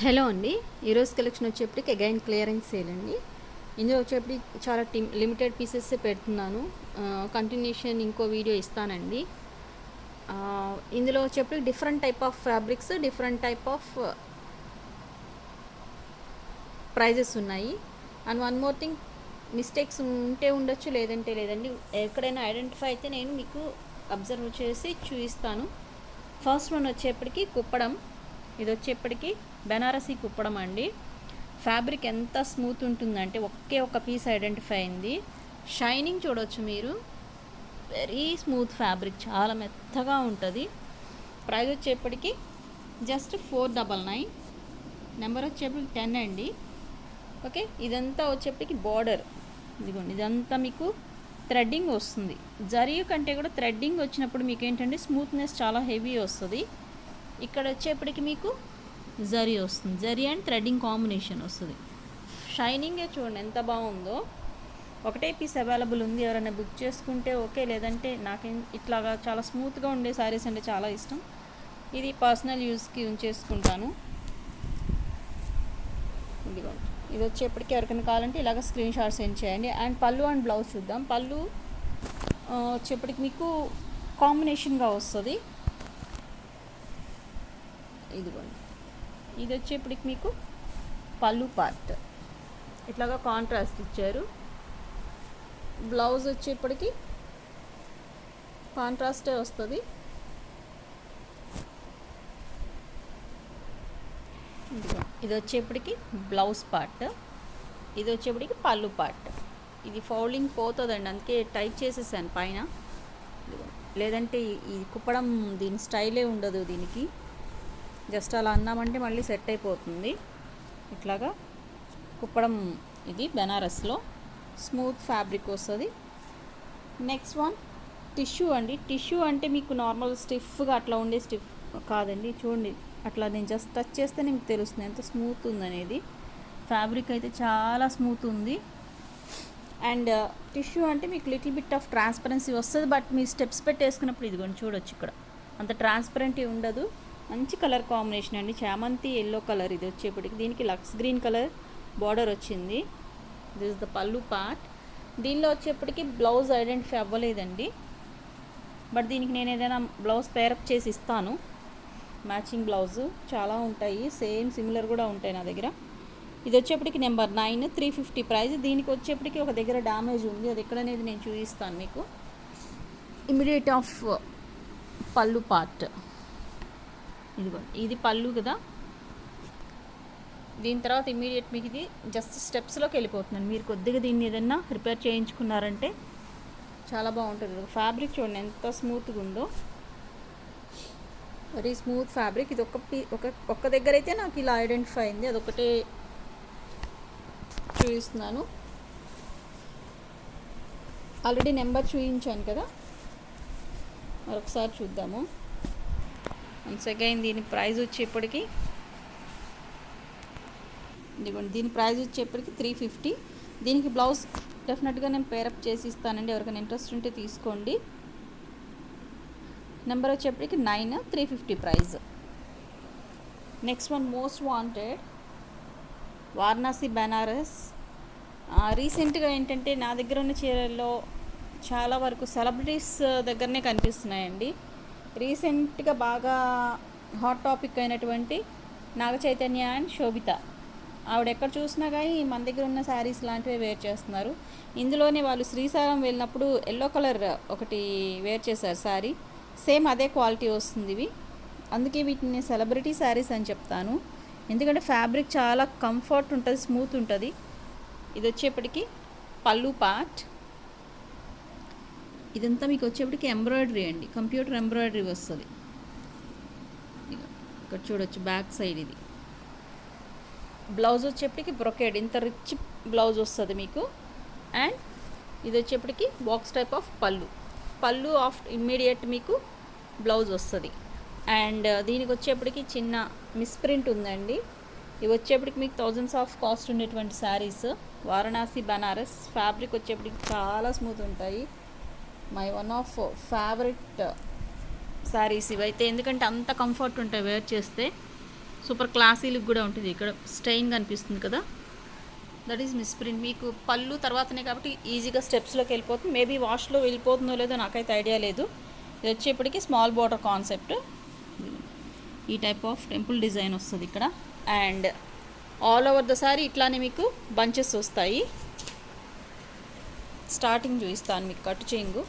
Hello అండి. ఈరోజు collection వచ్చేప్పటికి అగైన్ క్లియరెన్స్ సేల్ అండి. ఇందులో వచ్చేప్పటికి చాలా లిమిటెడ్ పీసెస్ పెడుతున్నాను. కంటిన్యూషన్ ఇంకో వీడియో ఇస్తానండి. ఇందులో వచ్చేప్పటికి different type of fabrics, different type of prices ఉన్నాయి. And one more thing, mistakes ఉంటే ఉండొచ్చు, లేదంటే లేదండి. ఎక్కడైనా ఐడెంటిఫై అయితే నేను మీకు అబ్జర్వ్ చేసి చూపిస్తాను. ఫస్ట్ వన్ వచ్చేప్పటికి కుప్పడం. ఇది వచ్చేప్పటికి బెనారసీ కుప్పడం అండి. ఫ్యాబ్రిక్ ఎంత స్మూత్ ఉంటుందంటే ఒకే ఒక పీస్ ఐడెంటిఫై అయింది. షైనింగ్ చూడవచ్చు మీరు. వెరీ స్మూత్ ఫ్యాబ్రిక్, చాలా మెత్తగా ఉంటుంది. ప్రైస్ వచ్చేప్పటికి జస్ట్ 499. నెంబర్ వచ్చేప్పటికి 10 అండి. ఓకే, ఇదంతా వచ్చేప్పటికి బార్డర్. ఇదిగోండి, ఇదంతా మీకు థ్రెడ్డింగ్ వస్తుంది. జరీ కంటే కూడా థ్రెడ్డింగ్ వచ్చినప్పుడు మీకు ఏంటంటే స్మూత్నెస్ చాలా హెవీ వస్తుంది. ఇక్కడ వచ్చేప్పటికి మీకు జరీ వస్తుంది. జరీ అండ్ థ్రెడ్డింగ్ కాంబినేషన్ వస్తుంది. షైనింగే చూడండి ఎంత బాగుందో. ఒకటే పీస్ అవైలబుల్ ఉంది. ఎవరైనా బుక్ చేసుకుంటే ఓకే, లేదంటే నాకు ఇట్లాగా చాలా స్మూత్గా ఉండే శారీస్ అంటే చాలా ఇష్టం. ఇది పర్సనల్ యూస్కి ఉంచేసుకుంటాను. ఇదిగోండి, ఇది వచ్చేప్పటికి ఎవరికైనా కావాలంటే ఇలాగ స్క్రీన్ షాట్ సెండ్ చేయండి. అండ్ పళ్ళు అండ్ బ్లౌజ్ చూద్దాం. పళ్ళు వచ్చేప్పటికి మీకు కాంబినేషన్గా వస్తుంది. ఇదిగోండి, ఇది వచ్చేప్పటికి మీకు పళ్ళు పార్ట్ ఇట్లాగా కాంట్రాస్ట్ ఇచ్చారు. బ్లౌజ్ వచ్చేప్పటికి కాంట్రాస్టే వస్తుంది. ఇది వచ్చేప్పటికి బ్లౌజ్ పార్ట్, ఇది వచ్చేప్పటికి పళ్ళు పార్ట్. ఇది ఫోల్డింగ్ పోతుందండి, అందుకే టైట్ చేసేసాను పైన. లేదంటే ఈ కుప్పడం దీని స్టైలే ఉండదు. దీనికి జస్ట్ అలా అన్నామంటే మళ్ళీ సెట్ అయిపోతుంది. ఇట్లాగా కుప్పడం. ఇది బెనారస్లో స్మూత్ ఫ్యాబ్రిక్ వస్తుంది. నెక్స్ట్ వన్ టిష్యూ అండి. టిష్యూ అంటే మీకు నార్మల్ స్టిఫ్గా అట్లా ఉండే స్టిఫ్ కాదండి. చూడండి, అట్లా నేను జస్ట్ టచ్ చేస్తేనే మీకు తెలుస్తుంది ఎంత స్మూత్ ఉందనేది. ఫ్యాబ్రిక్ అయితే చాలా స్మూత్ ఉంది. అండ్ టిష్యూ అంటే మీకు లిటిల్ బిట్ ఆఫ్ ట్రాన్స్పరెన్సీ వస్తుంది. బట్ మీరు స్టెప్స్ పెట్టేసుకున్నప్పుడు ఇదిగోండి చూడొచ్చు, ఇక్కడ అంత ట్రాన్స్పరెంట్ ఉండదు. మంచి కలర్ కాంబినేషన్ అండి. చామంతి ఎల్లో కలర్. ఇది వచ్చేప్పటికి దీనికి లక్స్ గ్రీన్ కలర్ బార్డర్ వచ్చింది. దిస్ ఇస్ ద పళ్ళు పార్ట్. దీనిలో వచ్చేప్పటికి బ్లౌజ్ ఐడెంటిఫై అవ్వలేదండి, బట్ దీనికి నేను ఏదైనా బ్లౌజ్ పేరప్ చేసి ఇస్తాను. మ్యాచింగ్ బ్లౌజు చాలా ఉంటాయి, సేమ్ సిమిలర్ కూడా ఉంటాయి నా దగ్గర. ఇది వచ్చేప్పటికి నెంబర్ 9, 350 ప్రైస్. దీనికి వచ్చేప్పటికి ఒక దగ్గర డ్యామేజ్ ఉంది, అది ఎక్కడనేది నేను చూపిస్తాను మీకు. ఇమీడియట్ ఆఫ్ పళ్ళు పార్ట్. ఇదిగోండి, ఇది పళ్ళు కదా. దీని తర్వాత ఇమీడియట్ మీకు ఇది జస్ట్ స్టెప్స్లోకి వెళ్ళిపోతున్నాను. మీరు కొద్దిగా దీన్ని ఏదన్నా రిపేర్ చేయించుకున్నారంటే చాలా బాగుంటుంది. ఫ్యాబ్రిక్ చూడండి ఎంత స్మూత్గా ఉందో. Very smooth fabric. ఇది ఒక్క దగ్గర అయితే నాకు ఇలా ఐడెంటిఫై అయింది, అదొకటే చూపిస్తున్నాను. ఆల్రెడీ నెంబర్ చూపించాను కదా, మరొకసారి చూద్దాము. వన్స్ అగైన్ దీని ప్రైస్ వచ్చేప్పటికి ఇదిగోండి, దీని ప్రైస్ వచ్చేప్పటికి 350. దీనికి బ్లౌజ్ డెఫినెట్గా నేను పేరప్ చేసి ఇస్తానండి. ఎవరికైనా ఇంట్రెస్ట్ ఉంటే తీసుకోండి. నెంబర్ వచ్చేప్పటికి 9, 350 price. Next one most wanted Varanasi Benaras. రీసెంట్గా ఏంటంటే నా దగ్గర ఉన్న చీరల్లో చాలా వరకు సెలబ్రిటీస్ దగ్గరనే కనిపిస్తున్నాయండి. రీసెంట్గా బాగా హాట్ టాపిక్ అయినటువంటి నాగ చైతన్య అండ్ శోభిత. ఆవిడ ఎక్కడ చూసినా కానీ మన దగ్గర ఉన్న శారీస్ లాంటివే వేర్ చేస్తున్నారు. ఇందులోనే వాళ్ళు శ్రీశైలం వెళ్ళినప్పుడు ఎల్లో కలర్ ఒకటి వేర్ చేశారు శారీ. సేమ్ అదే క్వాలిటీ వస్తుంది ఇవి. అందుకే వీటిని సెలబ్రిటీ శారీస్ అని చెప్తాను. ఎందుకంటే ఫ్యాబ్రిక్ చాలా కంఫర్ట్ ఉంటుంది, స్మూత్ ఉంటుంది. ఇది వచ్చేప్పటికి పళ్ళు పార్ట్. ఇదంతా మీకు వచ్చేప్పటికి ఎంబ్రాయిడరీ అండి, కంప్యూటర్ ఎంబ్రాయిడరీ వస్తుంది. ఇక్కడ చూడొచ్చు బ్యాక్ సైడ్. ఇది బ్లౌజ్ వచ్చేప్పటికి బ్రొకేడ్, ఇంత రిచ్ బ్లౌజ్ వస్తుంది మీకు. అండ్ ఇది వచ్చేప్పటికి బాక్స్ టైప్ ఆఫ్ పళ్ళు ఆఫ్ ఇమ్మీడియట్ మీకు బ్లౌజ్ వస్తుంది. అండ్ దీనికి వచ్చేప్పటికి చిన్న మిస్ప్రింట్ ఉందండి. ఇవి వచ్చేప్పటికి మీకు థౌజండ్స్ ఆఫ్ కాస్ట్ ఉండేటువంటి శారీస్. వారణాసి బనారస్. ఫ్యాబ్రిక్ వచ్చేప్పటికి చాలా స్మూత్ ఉంటాయి. My one of favourite saris ఇవైతే, ఎందుకంటే అంత కంఫర్ట్ ఉంటాయి వేర్ చేస్తే. సూపర్ క్లాసీ లుక్ కూడా ఉంటుంది. ఇక్కడ స్టెయిన్ కనిపిస్తుంది కదా, దట్ ఈస్ మిస్ ప్రింట్. మీకు పళ్ళు తర్వాతనే కాబట్టి ఈజీగా స్టెప్స్లోకి వెళ్ళిపోతుంది. మేబీ వాష్లో వెళ్ళిపోతుందో లేదో నాకైతే ఐడియా లేదు. ఇది వచ్చేప్పటికి స్మాల్ బార్డర్ కాన్సెప్ట్. ఈ టైప్ ఆఫ్ టెంపుల్ డిజైన్ వస్తుంది ఇక్కడ. And all over the sorry ఇట్లానే మీకు బంచెస్ వస్తాయి. స్టార్టింగ్ చూపిస్తాను మీకు. కట్టు చెంగు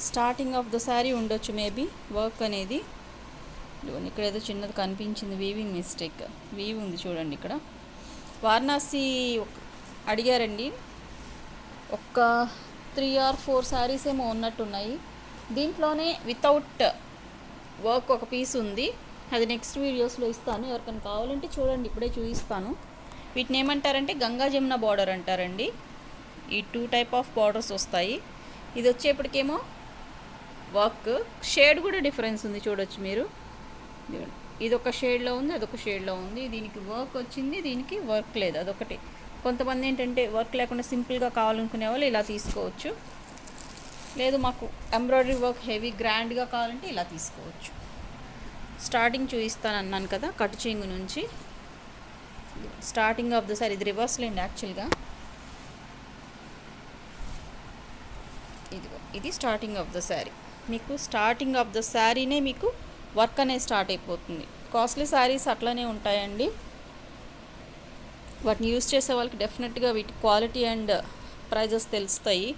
స్టార్టింగ్ ఆఫ్ ద శారీ ఉండొచ్చు మేబీ వర్క్ అనేది. ఇక్కడ ఏదో చిన్నది కనిపించింది, వీవింగ్ మిస్టేక్. వీవ్ ఉంది చూడండి ఇక్కడ. వారణాసి అడిగారండి, ఒక 3 or 4 శారీస్ ఏమో ఉన్నట్టున్నాయి. దీంట్లోనే వితౌట్ వర్క్ ఒక పీస్ ఉంది, అది నెక్స్ట్ వీడియోస్లో ఇస్తాను. ఎవరికైనా కావాలంటే చూడండి, ఇప్పుడే చూపిస్తాను. వీటిని ఏమంటారంటే గంగా జమున బార్డర్ అంటారండి. ఈ 2 టైప్ ఆఫ్ బార్డర్స్ వస్తాయి. ఇది వచ్చేప్పటికేమో వర్క్ షేడ్ కూడా డిఫరెన్స్ ఉంది చూడొచ్చు మీరు. ఇది ఒక షేడ్లో ఉంది, అదొక షేడ్లో ఉంది. దీనికి వర్క్ వచ్చింది, దీనికి వర్క్ లేదు, అదొకటి. కొంతమంది ఏంటంటే వర్క్ లేకుండా సింపుల్గా కావాలనుకునే వాళ్ళు ఇలా తీసుకోవచ్చు. లేదు మాకు ఎంబ్రాయిడరీ వర్క్ హెవీ గ్రాండ్గా కావాలంటే ఇలా తీసుకోవచ్చు. స్టార్టింగ్ చూపిస్తాను అన్నాను కదా, కట్టు చెంగు నుంచి స్టార్టింగ్ ఆఫ్ ద సారీ. ఇది రివర్స్ లేండి యాక్చువల్గా. ఇది స్టార్టింగ్ ఆఫ్ ద శారీ. మీకు స్టార్టింగ్ ఆఫ్ ద శారీనే మీకు వర్క్ అనేది స్టార్ట్ అయిపోతుంది. కాస్ట్లీ శారీస్ అట్లనే ఉంటాయండి, వాటిని యూస్ చేసే వాళ్ళకి డెఫినెట్గా వీటి క్వాలిటీ అండ్ ప్రైజెస్ తెలుస్తాయి.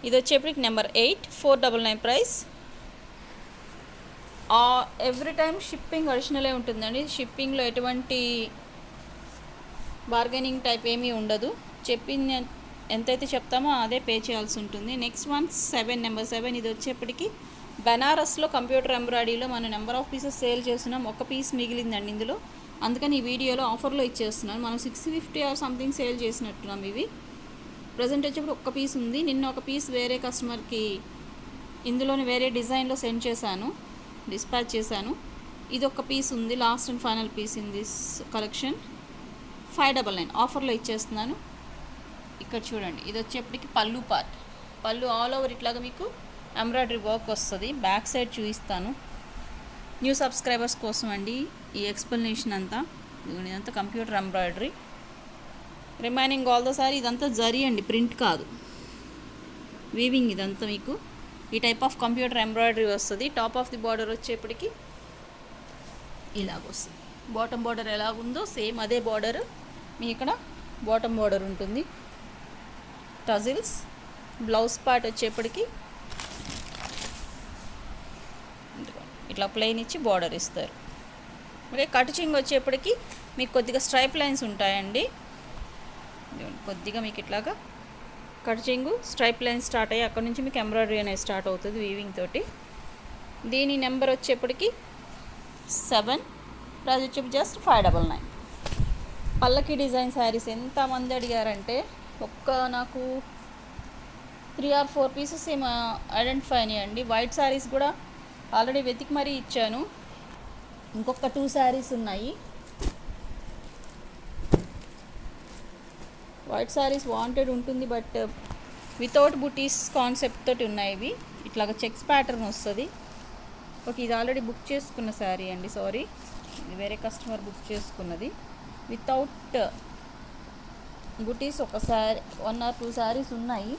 ఇది వచ్చేప్పటికి number 8, 499 price. Every time shipping అడిషనలే ఉంటుందండి. షిప్పింగ్లో ఎటువంటి బార్గెనింగ్ టైప్ ఏమీ ఉండదు. చెప్పింది ఎంతైతే చెప్తామో అదే పే చేయాల్సి ఉంటుంది. Next one 7, number 7. ఇది వచ్చేప్పటికి బనారస్లో కంప్యూటర్ ఎంబ్రాయిడరీలో మనం నెంబర్ ఆఫ్ పీసెస్ సేల్ చేస్తున్నాం. ఒక పీస్ మిగిలిందండి ఇందులో, అందుకని ఈ వీడియోలో ఆఫర్లో ఇచ్చేస్తున్నాను. మనం 650 or సంథింగ్ సేల్ చేసినట్టున్నాం. ఇవి ప్రజెంట్ వచ్చేప్పుడు ఒక్క పీస్ ఉంది. నిన్న ఒక పీస్ వేరే కస్టమర్కి ఇందులోని వేరే డిజైన్లో సెండ్ చేశాను, డిస్పాచ్ చేశాను. ఇది ఒక పీస్ ఉంది, last and final piece in this collection. 599 ఆఫర్లో ఇచ్చేస్తున్నాను. ఇక్కడ చూడండి, ఇది వచ్చేప్పటికి పళ్ళు పార్ట్. పళ్ళు ఆల్ ఓవర్ ఇట్లాగా మీకు ఎంబ్రాయిడరీ వర్క్ వస్తుంది. బ్యాక్ సైడ్ చూపిస్తాను న్యూ సబ్స్క్రైబర్స్ కోసం అండి ఈ ఎక్స్ప్లెనేషన్ అంతా. ఇదంతా computer embroidery. Remaining all the sorry ఇదంతా జరీ అండి, ప్రింట్ కాదు, వీవింగ్. ఇదంతా మీకు ఈ టైప్ ఆఫ్ కంప్యూటర్ ఎంబ్రాయిడరీ వస్తుంది. టాప్ ఆఫ్ ది బార్డర్ వచ్చేప్పటికి ఇలాగొస్తుంది. బాటమ్ బార్డర్ ఎలాగుందో సేమ్ అదే బార్డర్ మీ ఇక్కడ బాటమ్ బార్డర్ ఉంటుంది. టజిల్స్. బ్లౌజ్ పార్ట్ వచ్చేప్పటికి ఇట్లా ప్లెయిన్ ఇచ్చి బార్డర్ ఇస్తారు. ఓకే, కట్ చెంగు వచ్చేప్పటికి మీకు కొద్దిగా స్ట్రైప్ లైన్స్ ఉంటాయండి. కొద్దిగా మీకు ఇట్లాగా కట్ చెంగు స్ట్రైప్ లైన్స్ స్టార్ట్ అయ్యి అక్కడ నుంచి మీకు ఎంబ్రాయిడరీ అనేది స్టార్ట్ అవుతుంది వీవింగ్ తోటి. దీని నెంబర్ వచ్చేప్పటికి 7, ప్రైస్ వచ్చేప్పటి జస్ట్ 599. పల్లకి డిజైన్ శారీస్ ఎంతమంది అడిగారంటే నాకు 3 or 4 పీసెస్ ఏమో ఐడెంటిఫై అయినాయండి. వైట్ శారీస్ కూడా ఆల్రెడీ వెతికి మరీ ఇచ్చాను. ఇంకొక 2 శారీస్ ఉన్నాయి. వైట్ శారీస్ వాంటెడ్ ఉంటుంది, బట్ వితౌట్ బుటీస్ కాన్సెప్ట్ తోటి ఉన్నాయి ఇవి. ఇట్లాగ చెక్స్ ప్యాటర్న్ వస్తుంది. ఓకే, ఇది ఆల్రెడీ బుక్ చేసుకున్న శారీ అండి, సారీ, ఇది వేరే కస్టమర్ బుక్ చేసుకున్నది. వితౌట్ బుటీస్ ఒక శారీ 1 or 2 శారీస్ ఉన్నాయి.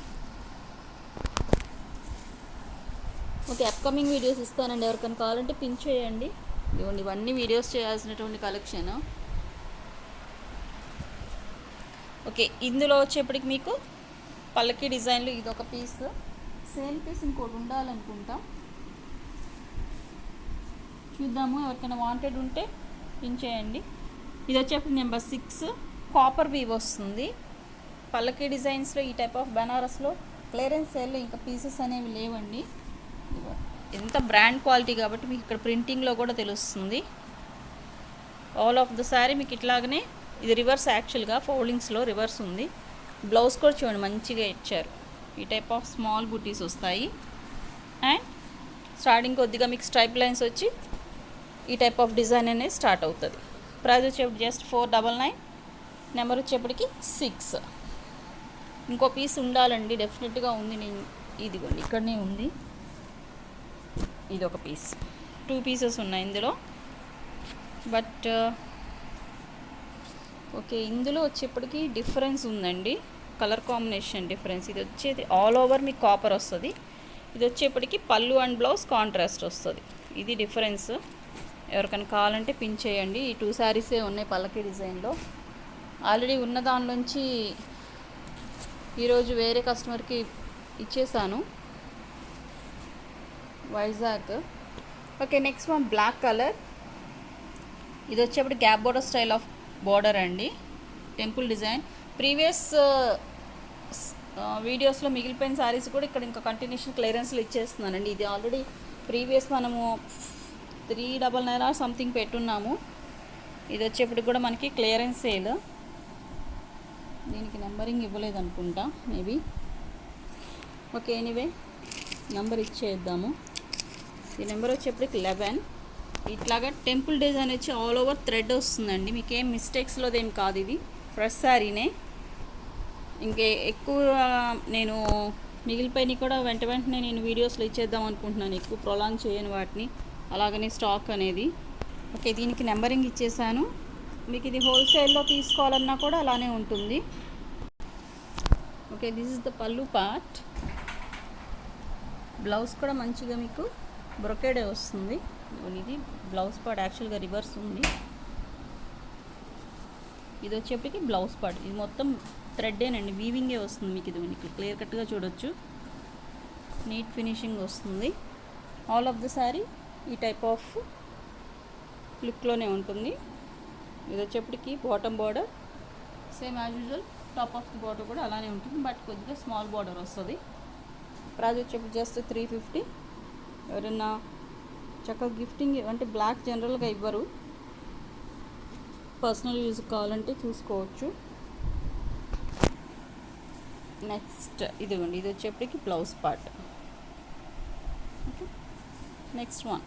ఓకే, అప్కమింగ్ వీడియోస్ ఇస్తానండి, ఎవరికైనా కావాలంటే పిన్ చేయండి. ఇవ్వండి, ఇవన్నీ వీడియోస్ చేయాల్సినటువంటి కలెక్షన్. ఓకే, ఇందులో వచ్చేప్పటికి మీకు పల్లకి డిజైన్లు ఇది ఒక పీస్, సేమ్ పీస్ ఇంకోటి ఉండాలనుకుంటా, చూద్దాము. ఎవరికైనా వాంటెడ్ ఉంటే పిన్ చేయండి. ఇది వచ్చేప్పటికి నెంబర్ 6, కాపర్ వీవ్ వస్తుంది. పల్లకి డిజైన్స్లో ఈ టైప్ ఆఫ్ బనారస్లో క్లియరెన్స్ సేల్లో ఇంకా పీసెస్ అనేవి లేవండి. ఎంత బ్రాండ్ క్వాలిటీ కాబట్టి మీకు ఇక్కడ ప్రింటింగ్లో కూడా తెలుస్తుంది. ఆల్ ఆఫ్ ద శారీ మీకు ఇట్లాగనే, ఇది రివర్స్ యాక్చువల్గా, ఫోల్డింగ్స్లో రివర్స్ ఉంది. బ్లౌజ్ కూడా చూడండి మంచిగా ఇచ్చారు. ఈ టైప్ ఆఫ్ స్మాల్ బుటీస్ వస్తాయి. అండ్ స్టార్టింగ్ కొద్దిగా మీకు స్ట్రైప్ లైన్స్ వచ్చి ఈ టైప్ ఆఫ్ డిజైన్ అనేది స్టార్ట్ అవుతుంది. ప్రైస్ వచ్చేప్పుడు జస్ట్ 499. నెంబర్ వచ్చేప్పటికి 6. ఇంకో పీస్ ఉండాలండి, డెఫినెట్గా ఉంది. నేను ఇదిగోండి ఇక్కడనే ఉంది, ఇది ఒక పీస్. 2 పీసెస్ ఉన్నాయి ఇందులో. బట్ ఓకే, ఇందులో వచ్చేప్పటికి డిఫరెన్స్ ఉందండి, కలర్ కాంబినేషన్ డిఫరెన్స్. ఇది వచ్చేది ఆల్ ఓవర్ మీకు కాపర్ వస్తుంది, ఇది వచ్చేప్పటికి పళ్ళు అండ్ బ్లౌజ్ కాంట్రాస్ట్ వస్తుంది. ఇది డిఫరెన్స్. ఎవరికైనా కావాలంటే పిన్ చేయండి. ఈ 2 శారీసే ఉన్నాయి పల్లకి డిజైన్లో. ఆల్రెడీ ఉన్న దానిలోంచి ఈరోజు వేరే కస్టమర్కి ఇచ్చేసాను, Vizag. Okay, next one black colour. ఇది వచ్చేప్పుడు gap border style of border అండి, టెంపుల్ డిజైన్. ప్రీవియస్ వీడియోస్లో మిగిలిపోయిన శారీస్ కూడా ఇక్కడ ఇంకా కంటిన్యూషన్ క్లియరెన్స్లో ఇచ్చేస్తున్నానండి. ఇది ఆల్రెడీ ప్రీవియస్ మనము 399 సంథింగ్ పెట్టున్నాము. ఇది వచ్చేప్పటికి కూడా మనకి క్లియరెన్స్ సేల్. దీనికి నెంబరింగ్ ఇవ్వలేదు అనుకుంటా, మేబీ. ఓకే, ఎనీవే నెంబర్ ఇచ్చేద్దాము. ఈ నెంబర్ వచ్చేప్పటికి 11. ఇట్లాగా టెంపుల్ డిజైన్ వచ్చి ఆల్ ఓవర్ థ్రెడ్ వస్తుందండి, మీకేం మిస్టేక్స్లోదేం కాదు. ఇది ఫ్రెష్ శారీనే. ఇంకే ఎక్కువ నేను మిగిలిపోయినవి కూడా వెంటనే నేను వీడియోస్లో ఇచ్చేద్దాం అనుకుంటున్నాను, ఎక్కువ ప్రొలాంగ్ చేయను వాటిని. అలాగనే స్టాక్ అనేది. ఓకే, దీనికి నెంబరింగ్ ఇచ్చేసాను. మీకు ఇది హోల్సేల్లో తీసుకోవాలన్నా కూడా అలానే ఉంటుంది. ఓకే, దిస్ ఇస్ ద పళ్ళు పార్ట్. బ్లౌజ్ కూడా మంచిగా మీకు బ్రొకేడే వస్తుంది. ఇది బ్లౌజ్ పార్ట్ యాక్చువల్గా రివర్స్ ఉంది. ఇది వచ్చేప్పటికి బ్లౌజ్ పార్ట్. ఇది మొత్తం థ్రెడ్డేనండి, వీవింగే వస్తుంది మీకు. ఇది మీకు క్లియర్ కట్గా చూడొచ్చు, నీట్ ఫినిషింగ్ వస్తుంది. ఆల్ ఆఫ్ ద శారీ ఈ టైప్ ఆఫ్ లుక్లోనే ఉంటుంది. ఇది వచ్చేప్పటికి bottom border same as usual, top of the border కూడా అలానే ఉంటుంది, బట్ కొద్దిగా స్మాల్ బార్డర్ వస్తుంది. ప్రైస్ వచ్చేప్పుడు జస్ట్ 350. ఎవరైనా చక్కగా గిఫ్టింగ్ అంటే బ్లాక్ జనరల్గా ఇవ్వరు, పర్సనల్ యూజ్ కావాలంటే చూసుకోవచ్చు. నెక్స్ట్ ఇదిగోండి, ఇది వచ్చేప్పటికి blouse part. Okay, next one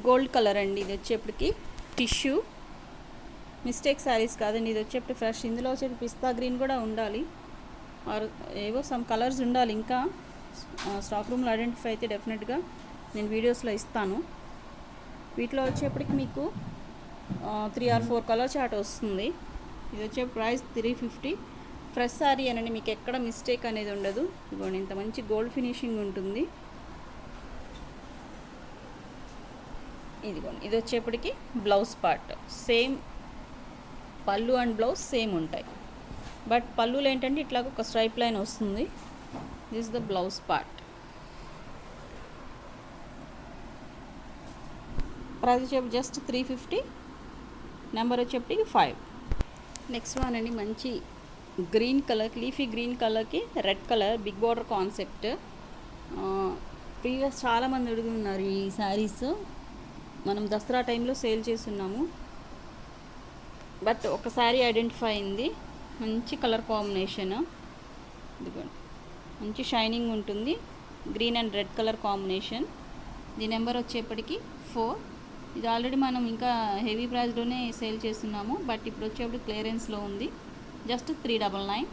gold colour అండి. ఇది వచ్చేప్పటికి టిష్యూ, మిస్టేక్ శారీస్ కాదండి. ఇది వచ్చేప్పటికి ఫ్రెష్. ఇందులో వచ్చేటి పిస్తా గ్రీన్ కూడా ఉండాలి, ఆర్ ఏవో సమ్ కలర్స్ ఉండాలి. ఇంకా స్టాక్ రూమ్లో ఐడెంటిఫై అయితే డెఫినెట్గా నేను వీడియోస్లో ఇస్తాను. వీటిలో వచ్చేప్పటికి మీకు 3 or 4 కలర్ చార్ట్ వస్తుంది. ఇది వచ్చే ప్రైస్ 350. ఫ్రెష్ శారీ అనండి, మీకు ఎక్కడ మిస్టేక్ అనేది ఉండదు. ఇదిగోండి, ఇంత మంచి గోల్డ్ ఫినిషింగ్ ఉంటుంది. ఇదిగోండి, ఇది వచ్చేప్పటికి blouse part. Same pallu and blouse same ఉంటాయి, బట్ పళ్ళులో ఏంటంటే ఇట్లా ఒక స్ట్రైప్ లైన్ వస్తుంది. This the blouse part. Price వచ్చేపు జస్ట్ 350. నెంబర్ వచ్చేప్పటికి 5. నెక్స్ట్ వన్ అండి, మంచి గ్రీన్ కలర్, లీఫీ గ్రీన్ కలర్కి red colour big border concept. Previous చాలామంది అడుగుతున్నారు ఈ శారీస్. మనం దసరా టైంలో సేల్ చేస్తున్నాము, బట్ ఒక శారీ ఐడెంటిఫై అయింది. మంచి కలర్ కాంబినేషన్, ఇదిగోండి, మంచి షైనింగ్ ఉంటుంది. Green and red colour combination. దీని నెంబర్ వచ్చేప్పటికి 4. ఇది ఆల్రెడీ మనం ఇంకా హెవీ ప్రైస్లోనే సేల్ చేస్తున్నాము, బట్ ఇప్పుడు వచ్చేప్పటికి క్లియరెన్స్లో ఉంది. జస్ట్ 399.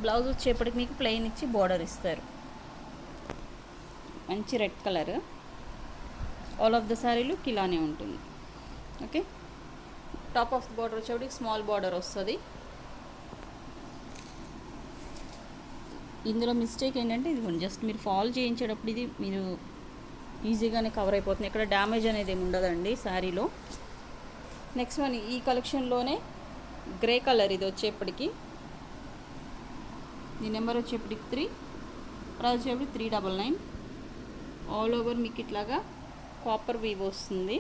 బ్లౌజ్ వచ్చేప్పటికి మీకు ప్లెయిన్ ఇచ్చి బార్డర్ ఇస్తారు. మంచి red colour. All of the sari look ఇలానే ఉంటుంది. Okay, top of the border వచ్చేప్పటికి స్మాల్ బార్డర్ వస్తుంది. ఇందులో మిస్టేక్ ఏంటంటే ఇది జస్ట్ మీరు ఫాల్ చేయించేటప్పుడు ఇది మీరు ఈజీగానే కవర్ అయిపోతుంది, ఇక్కడ డ్యామేజ్ అనేది ఏమి ఉండదండి శారీలో. నెక్స్ట్ వన్ ఈ కలెక్షన్లోనే గ్రే కలర్. ఇది వచ్చేప్పటికి ఈ నెంబర్ వచ్చేప్పటికి 3. ప్రైస్ వచ్చేప్పటికి 399. ఆల్ ఓవర్ మీకు ఇట్లాగా కాపర్ వీవ్ వస్తుంది.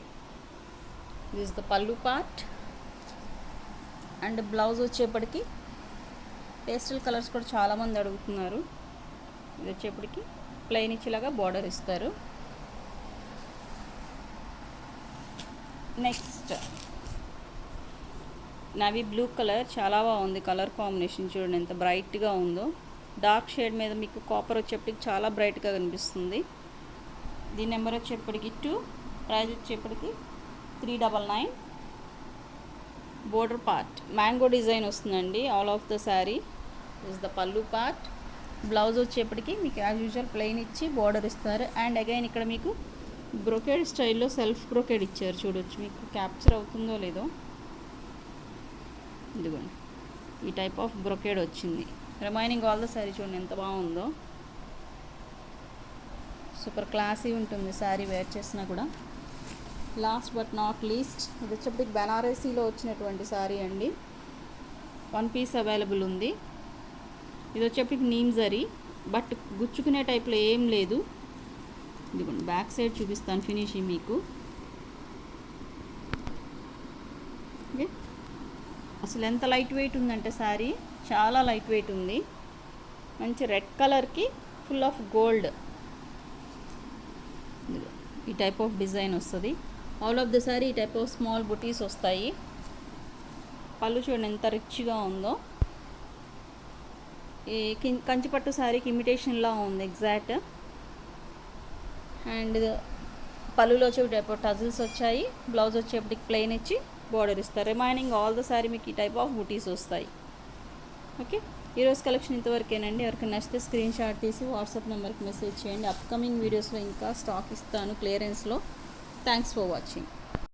దిస్ ఇస్ ద పల్లు పార్ట్. అండ్ బ్లౌజ్ వచ్చేప్పటికి పేస్టల్ కలర్స్ కూడా చాలామంది అడుగుతున్నారు. ఇది వచ్చేప్పటికి ప్లెయిన్ ఇచ్చేలాగా బార్డర్ ఇస్తారు. నెక్స్ట్ నవీ బ్లూ కలర్, చాలా బాగుంది కలర్ కాంబినేషన్. చూడండి ఎంత బ్రైట్గా ఉందో. డార్క్ షేడ్ మీద మీకు కాపర్ వచ్చేప్పటికి చాలా బ్రైట్గా కనిపిస్తుంది. దీని నెంబర్ వచ్చేప్పటికి 2. ప్రైస్ వచ్చేప్పటికి 399. బోర్డర్ పార్ట్ మ్యాంగో డిజైన్ వస్తుందండి all of the sari. Is the పల్లు పార్ట్. బ్లౌజ్ వచ్చేప్పటికి మీకు యాజ్ యూజువల్ ప్లెయిన్ ఇచ్చి బార్డర్ ఇస్తారు. అండ్ అగైన్ ఇక్కడ మీకు బ్రొకేడ్ స్టైల్లో సెల్ఫ్ బ్రొకేడ్ ఇచ్చారు, చూడొచ్చు, మీకు క్యాప్చర్ అవుతుందో లేదో. ఇదిగోండి ఈ టైప్ ఆఫ్ బ్రొకేడ్ వచ్చింది. రిమైనింగ్ ఆల్ ద శారీ చూడండి ఎంత బాగుందో. సూపర్ క్లాసీ ఉంటుంది శారీ వేర్ చేసినా కూడా. లాస్ట్ బట్ నాట్ లీస్ట్, ఇది వచ్చేప్పటికి బెనారసీలో వచ్చినటువంటి శారీ అండి. 1 పీస్ అవైలబుల్ ఉంది. ఇది వచ్చేప్పటికి నీమ్ జరీ, బట్ గుచ్చుకునే టైప్లో ఏం లేదు. ఇదిగోండి బ్యాక్ సైడ్ చూపిస్తాను ఫినిషింగ్ మీకు. ఓకే, అసలు ఎంత లైట్ వెయిట్ ఉందంటే శారీ చాలా లైట్ వెయిట్ ఉంది. మంచి రెడ్ కలర్కి ఫుల్ ఆఫ్ గోల్డ్ ఈ టైప్ ఆఫ్ డిజైన్ వస్తుంది. ఆల్ ఆఫ్ ద శారీ ఈ టైప్ ఆఫ్ స్మాల్ బుటీస్ వస్తాయి. పళ్ళు చూడండి ఎంత రిచ్గా ఉందో. ఈ కంచిపట్టు శారీకి ఇమిటేషన్లా ఉంది ఎగ్జాక్ట్. అండ్ పళ్ళులో వచ్చే టైప్ ఆఫ్ టజిల్స్ వచ్చాయి. బ్లౌజ్ వచ్చేప్పటికి ప్లెయిన్ ఇచ్చి బార్డర్ ఇస్తారు. రిమైనింగ్ ఆల్ ద శారీ మీకు ఈ టైప్ ఆఫ్ బుటీస్ వస్తాయి. ఓకే, ఈరోజు కలెక్షన్ ఇంతవరకేనండి. ఎవరికి నచ్చితే స్క్రీన్ షాట్ తీసి వాట్సాప్ నెంబర్కి మెసేజ్ చేయండి. అప్కమింగ్ వీడియోస్లో ఇంకా స్టాక్ ఇస్తాను క్లియరెన్స్లో. Thanks for watching.